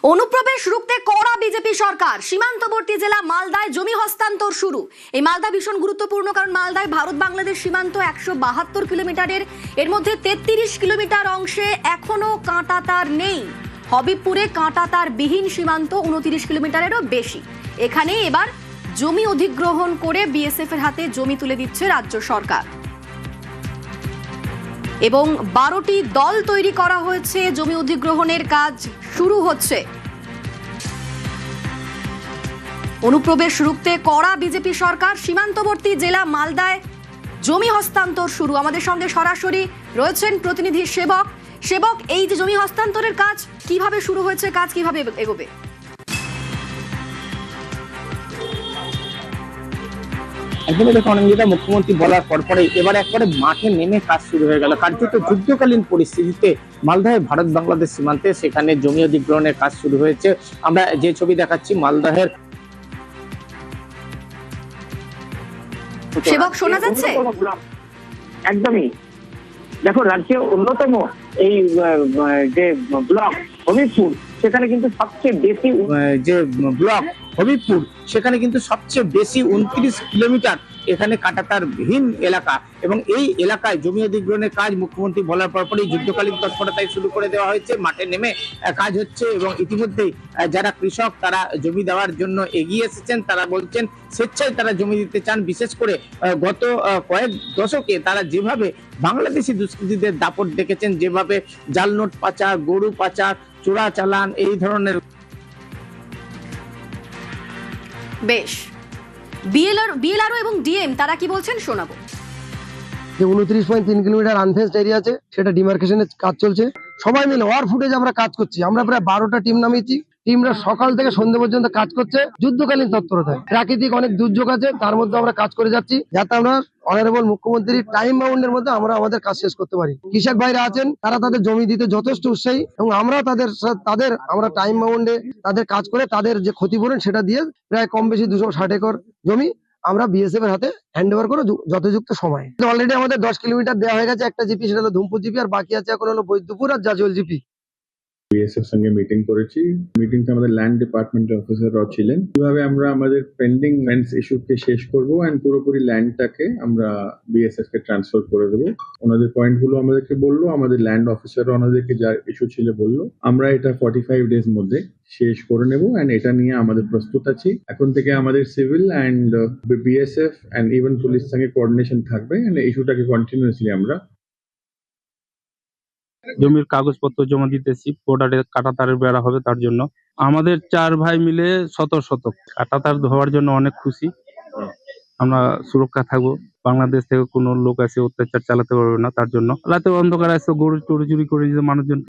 অনুপ্রবেশ রুখতে কড়া বিজেপি সরকার। সীমান্তবর্তী জেলা মালদায় জমি হস্তান্তর শুরু। এই মালদা ভীষণ গুরুত্বপূর্ণ, কারণ মালদায় ভারত বাংলাদেশ সীমান্ত 172 কিলোমিটারের, এর মধ্যে 33 কিলোমিটার অংশে এখনো কাঁটাতার নেই। হবিবপুরে কাঁটাতার বিহীন সীমান্ত 29 কিলোমিটারেরও বেশি। এখানে এবার জমি অধিগ্রহণ করে বিএসএফ এর হাতে জমি তুলে দিচ্ছে রাজ্য সরকার এবং 12টি দল তৈরি করা হয়েছে। জমি অধিগ্রহণের কাজ শুরু হচ্ছে। অনুপ্রবেশ রুখতে কড়া বিজেপি সরকার। সীমান্তবর্তী জেলা মালদায় জমি হস্তান্তর শুরু। আমাদের সঙ্গে সরাসরি রয়েছেন প্রতিনিধি সেবক। সেবক, এই যে জমি হস্তান্তরের কাজ কিভাবে শুরু হয়েছে, কাজ কিভাবে এগোবে? একদমই দেখো অনেকটা মুখ্যমন্ত্রী বলার পরে এবার একবারে মাঠে নেমে কাজ শুরু হয়ে গেল। কার্যত যুদ্ধকালীন পরিস্থিতিতে মালদহের ভারত বাংলাদেশ সীমান্তে সেখানে জমি অধিগ্রহণের কাজ শুরু হয়েছে। আমরা যে ছবি দেখাচ্ছি মালদহের। সেবক, শোনা যাচ্ছে? একদমই দেখো, রাজ্যের অন্যতম এই যে ব্লক হবিবপুর, সেখানে কিন্তু সবচেয়ে বেশি যে ব্লক হবিবপুর সেখানে কিন্তু সবচেয়ে বেশি 29 কিলোমিটার এখানে কাঁটাতারবিহীন এলাকা, এবং এই এলাকায় জমি অধিগ্রহণের কাজ মুখ্যমন্ত্রী বলার পরপরই যুদ্ধকালীন তৎপরতায় শুরু করে দেওয়া হয়েছে। মাঠে নেমে কাজ হচ্ছে এবং ইতিমধ্যেই যারা কৃষক তারা জমি দেওয়ার জন্য এগিয়ে এসেছেন। তারা বলছেন স্বেচ্ছায় তারা জমি দিতে চান। বিশেষ করে গত কয়েক দশকে তারা যেভাবে বাংলাদেশি দুষ্কৃতীদের দাপট দেখেছেন, যেভাবে জাল নোট পাচার, গরু পাচার, চোরা চালান, এই ধরনের। বেশ, বিএলআরও এবং ডিএম তারা কি বলছেন শোনাবো। যে 29.3 কিলোমিটার আনফেন্সড এরিয়া আছে, সেটা ডিমার্কেশনের কাজ চলছে। সবাই মিলে ওয়ার ফুটেজ আমরা কাজ করছি। আমরা প্রায় 12টা টিম নামিয়েছি। টিমরা সকাল থেকে সন্ধ্যে পর্যন্ত কাজ করছে যুদ্ধকালীন তৎপরতায়। প্রাকৃতিক অনেক দুর্যোগ আছে, তার মধ্যে আমরা কাজ করে যাচ্ছি যাতে আমরা অনারেবল মুখ্যমন্ত্রীর টাইম বাউন্ডের মধ্যে আমরা আমাদের কাজ শেষ করতে পারি। কৃষক ভাইরা আছেন, তারা তাদের জমি দিতে যথেষ্ট উৎসাহী, এবং আমরা আমরা টাইম বাউন্ডে তাদের কাজ করে তাদের যে ক্ষতিপূরণ সেটা দিয়ে প্রায় কম বেশি 260 একর জমি আমরা বিএসএফ এর হাতে হ্যান্ড ওভার করে যথাযুক্ত সময়। অলরেডি আমাদের 10 কিলোমিটার দেওয়া হয়ে গেছে একটা জিপি, সেটা হলো ধুমপুর জিপি, আর বাকি আছে এখন হলো বৈদ্যপুর আর জাজুয়াল জিপি। বিএসএফ সঙ্গে মিটিং করেছি। মিটিংটা আমাদের ল্যান্ড ডিপার্টমেন্টের অফিসাররাও ছিলেন। কিভাবে আমরা আমাদের পেন্ডিং ল্যান্ডস ইস্যুকে শেষ করবো এন্ড পুরোপুরি ল্যান্ডটাকে আমরা বিএসএফ কে ট্রান্সফার করে দেবো। ওনাদের পয়েন্টগুলো আমাদেরকে বললো, আমাদের ল্যান্ড অফিসাররা ওনাদেরকে যা ইস্যু ছিল বললো। আমরা এটা 45 ডেজ মধ্যে শেষ করে নেব এন্ড এটা নিয়ে আমাদের প্রস্তুত আছি। এখন থেকে আমাদের civil and BSF and even police সঙ্গে কোঅর্ডিনেশন থাকবে এন্ড ইস্যুটাকে কন্টিনিউয়াসলি আমরা জমির কাগজপত্র জমা দিতেছি। বর্ডারে কাঁটাতারের বেড়া হবে, তার জন্য আমাদের 4 ভাই মিলে শতক কাঁটাতার ধোয়ার জন্য অনেক খুশি। আমরা সুরক্ষা থাকবো, বাংলাদেশ থেকে কোনো লোক এসে অত্যাচার চালাতে পারবে না। তার জন্য রাতে অন্ধকার এসে গরু চুরি করে মানুষজন